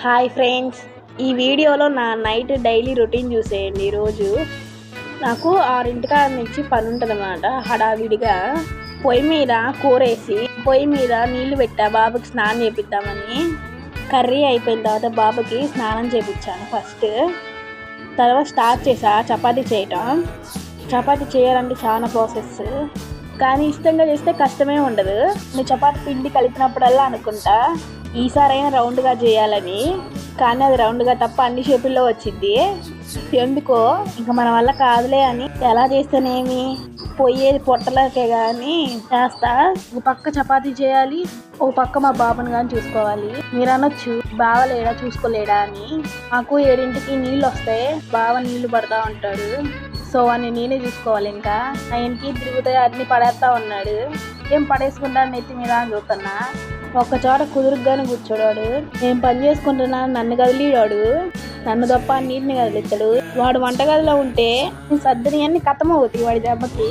Hi friends, ఈ వీడియోలో నా నైట్ డైలీ రొటీన్ చూసేయండి. రోజు నాకు 6 నుంచి పని ఉంటుంది అన్నమాట. హడావిడిగా పొయ్యి మీద కూరేసి పొయ్యి మీద నీళ్లు పెట్టా బాబుకి స్నానం చేపిద్దామని. కర్రీ అయిపోయిన తర్వాత బాబుకి స్నానం చేపించాను ఫస్ట్. తర్వాత స్టార్ట్ చేసా చపాతీ చేయటం. చపాతీ చేయాలంటే చాలా ప్రాసెస్, కానీ ఇష్టంగా చేస్తే కష్టమే ఉండదు. నేను చపాతీ పిండి కలిపినప్పుడల్లా అనుకుంటా ఈసారైనా రౌండ్గా చేయాలని, కానీ అది రౌండ్గా తప్ప అన్ని షేపుల్లో వచ్చింది. ఎందుకో ఇంకా మన వల్ల కాదులే అని ఎలా చేస్తేనేమి పోయేది పొట్టలకే కానీ చేస్తా. ఒక పక్క చపాతీ చేయాలి, ఒక పక్క మా బాబుని కానీ చూసుకోవాలి. మీరు అనొచ్చు బావలేడా చూసుకోలేడా అని. మాకు 7ంటికి నీళ్ళు వస్తాయి, బావ నీళ్లు పడతా ఉంటాడు. సో అని నేనే చూసుకోవాలి. ఇంకా ఆయనకి తిరుగుతాయి అన్ని పడేస్తా ఉన్నాడు. ఏం పడేసుకుంటా నెత్తి మీద అని చూస్తున్నా. ఒక్కచోట కుదురుగానే కూర్చోడాడు. నేను పని చేసుకుంటున్నా నన్ను కదిలిడాడు. నన్ను తప్ప నీటిని కదిలిస్తాడు. వాడు వంటగదిలో ఉంటే సర్దని అన్ని కథమవుతాయి వాడి దెబ్బకి.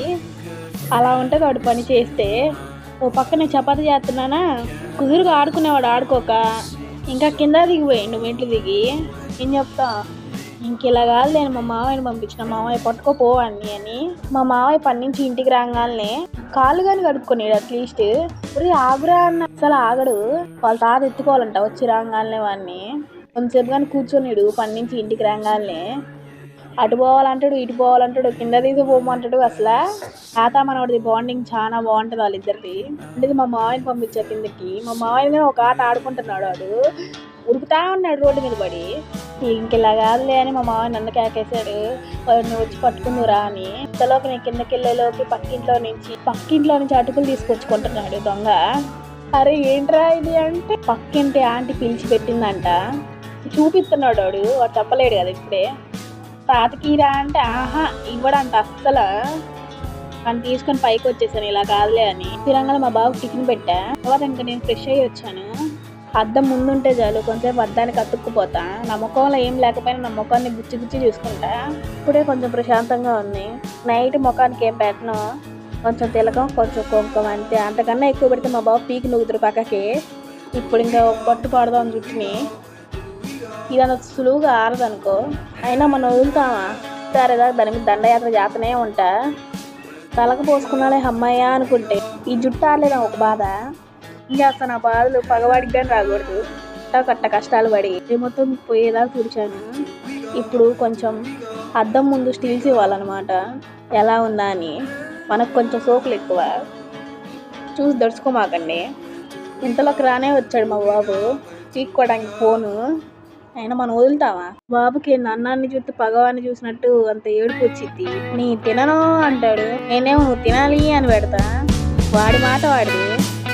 అలా ఉంటుంది వాడు పని చేస్తే. ఓ పక్క నేను చపాతీ చేస్తున్నానా, కుదురుగా ఆడుకునేవాడు ఆడుకోక ఇంకా కింద దిగిపోయాడు మెట్లు దిగి. ఏం చెప్తా, ఇంకెలా కాదు నేను మా మావయ్యని పంపించిన, మావయ్య పట్టుకోపోవాడిని అని. మా మావయ్య పని నుంచి ఇంటికి రాగానే కాళ్ళు కానీ కడుక్కునేడు అట్లీస్ట్. ఆగురా అన్న అసలు ఆగడు. వాళ్ళ తాత ఎత్తుకోవాలంట వచ్చి రాగానే వాడిని. కొంతసేపు కానీ కూర్చొనిడు. పని నుంచి ఇంటికి రాగానే అటు పోవాలంటాడు, ఇటు పోవాలంటాడు, కింద తీసిపోమంటాడు. అసలు తాత మనవాడిది బాండింగ్ చాలా బాగుంటుంది వాళ్ళిద్దరిది. అంటే మా మావయ్యని పంపించా కిందకి. మా మావయ్య ఒక ఆట ఆడుకుంటున్నాడు. వాడు ఉరుకుతా ఉన్నాడు రోడ్డు మీద పడి. ఇంకెలా కాదులే అని మా మావయ్య నన్ను కేకేశాడు, నువ్వు వచ్చి పట్టుకుందురా అని. ఇంతలోకి నేను కిందకి వెళ్ళేలోకి పక్కింట్లో నుంచి అటుకులు తీసుకొచ్చుకుంటున్నాడు దొంగ. అరే ఏంట్రా ఇది అంటే పక్కింటి ఆంటీ పిలిచి పెట్టిందంట. చూపిస్తున్నాడు వాడు చెప్పలేడు కదా ఇప్పుడే. తాతకిరా అంటే ఆహా ఇవ్వడంట అస్సలు. అని తీసుకొని పైకి వచ్చేసాను ఇలా కాదులే అని. తిరంగానే మా బాబుకి టిఫిన్ పెట్టా. తర్వాత ఇంకా నేను ఫ్రెష్ అయ్యి వచ్చాను. అద్దం ముందుంటే చాలు, కొంచెంసేపు అద్దానికి అతుక్కుపోతా. నా ముఖంలో ఏం లేకపోయినా నా ముఖాన్ని గుచ్చి చూసుకుంటా. ఇప్పుడే కొంచెం ప్రశాంతంగా ఉంది. నైట్ ముఖానికి ఏం పెట్టను, కొంచెం తిలకం కొంచెం కుంకుమ అంతే. అంతకన్నా ఎక్కువ పెడితే మా బాబు పీకి నువ్వుతురు పక్కకి. ఇప్పుడు ఇంకా పట్టు పడదాం జుట్టుని. ఇదంతా సులువుగా ఆరదనుకో, అయినా మనం వదులుతామా సరేదా దాని మీద దండయాత్ర చేతనే ఉంటా. తలకు పోసుకున్నాలే అమ్మాయ్యా అనుకుంటే ఈ జుట్టు ఆరలేదా ఒక బాధ. ఇంకా అసలు నా బాధలు పగవాడికి కానీ రాకూడదు. కట్ట కష్టాలు పడి మొత్తం పోయేదాకా కూర్చాను. ఇప్పుడు కొంచెం అద్దం ముందు స్టిల్స్ ఇవ్వాలన్నమాట, ఎలా ఉందా అని. మనకు కొంచెం సోకులు ఎక్కువ, చూసి దడుచుకోమాకండి. ఇంతలోకి రానే వచ్చాడు మా బాబు చీక్కోవడానికి ఫోను. అయినా మనం వదులుతావా. బాబుకి అన్నాన్ని చూస్తే పగవాన్ని చూసినట్టు అంత ఏడుపు వచ్చింది. నీ తినను అంటాడు, నేనేమో నువ్వు తినాలి అని పెడతా. వాడి మాట వాడిది.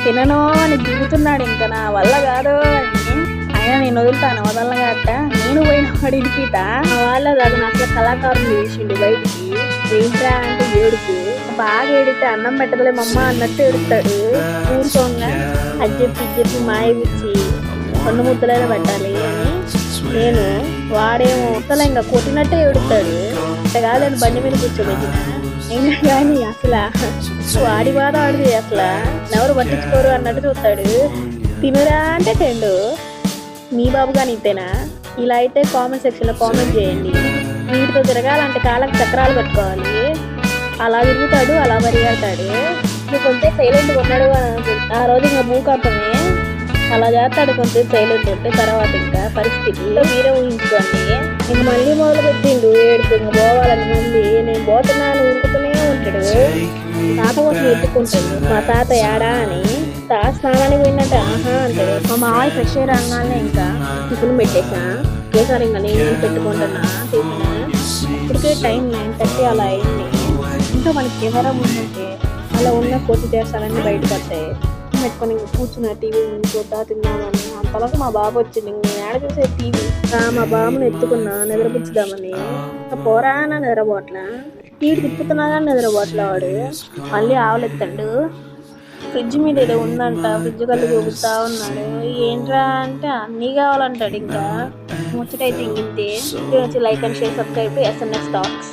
తినను అని దిగుతున్నాడు. ఇంకా నా వల్ల కాదు అని. అయినా నేను వదులుతాను, వదలగా అట్ట. నేను పోయిన వాడు ఇడిపితా. మా వాళ్ళ అది అసలు కళాకారులు వేసిండు బయటికి. ఏంట్రా అంటే ఏడుపు. బాగా ఏడితే అన్నం పెట్టదలే మమ్మ అన్నట్టు ఏడుస్తాడు. కూర్చోంగా అది చెప్పి మాయవిచ్చి 2 ముద్దలైనా పెట్టాలి అని నేను. వాడేమో అసలు ఇంకా కొట్టినట్టే ఏడుస్తాడు. ఇంత కాదని బండి మీద కూర్చోబెట్టిన. అయినా కానీ అసలు వాడి బాధ వాడిది. అసలు ఎవరు పట్టించుకోరు అన్నట్టు చూస్తాడు. తినురా అంటే తిండు. మీ బాబు కానీ ఇంతేనా? ఇలా అయితే కామెంట్ సెక్షన్లో కామెంట్ చేయండి. వీటితో తిరగాలంటే కాళ్ళకి చక్రాలు పెట్టుకోవాలి. అలా తిరుగుతాడు, అలా పరిగెడతాడు. నువ్వు కొంచెం సైలెంట్గా ఉన్నాడు అని ఆ రోజు ఇంకా భూకంపమే. అలా చేస్తాడు కొంచెం సైలెంట్ ఉంటే. తర్వాత ఇంకా పరిస్థితుల్లో మీరే ఊహించుకోండి. ఇంక మళ్ళీ మొదలు పెట్టిండు ఏడుపు. ఇంక పోవాలని మళ్ళీ నేను పోతున్నాను ఉరుకుతూనే ఉంటాడు. తాత కోసం ఎత్తుకుంటాడు. మా తాత ఏడా అని. తాత స్నానానికి పోయినట్టు ఆహా అంటాడు. మా మామయ్య ఫ్రెష్ అయ్యి రాగానే ఇంకా టిఫిన్ పెట్టేసా. ఒకేసారి ఇంకా నేను పెట్టుకుంటున్నా టిఫిన్. ఇప్పటికే టైం 9:30 అలా అయింది. ఇంకా మనకి కెమెరా ముందుంటే అలా ఉన్న కొద్ది దేశాలన్నీ బయటకు వస్తాయి. పెట్టుకొని కూర్చున్న టీవీ చూద్దా తిందామని. అంతలోకి మా బాబు వచ్చింది. నేను ఏడ చూసే టీవీ. మా బాబుని ఎత్తుకున్నా నిద్రపుచ్చుదామని. పోరా నా నిద్రపోట్లా. టీవీ తిప్పుతున్నా కానీ నిద్రపోట్లా వాడు. మళ్ళీ ఆవులెత్తాడు. ఫ్రిడ్జ్ మీద ఏదో ఉందంట, ఫ్రిడ్జ్ కళ్ళు చూపుతా ఉన్నాడు. ఏంట్రా అంటే అన్నీ కావాలంటాడు. ఇంకా ముచ్చటైతే ఇంతే. Like and share, subscribe to SNS Talks.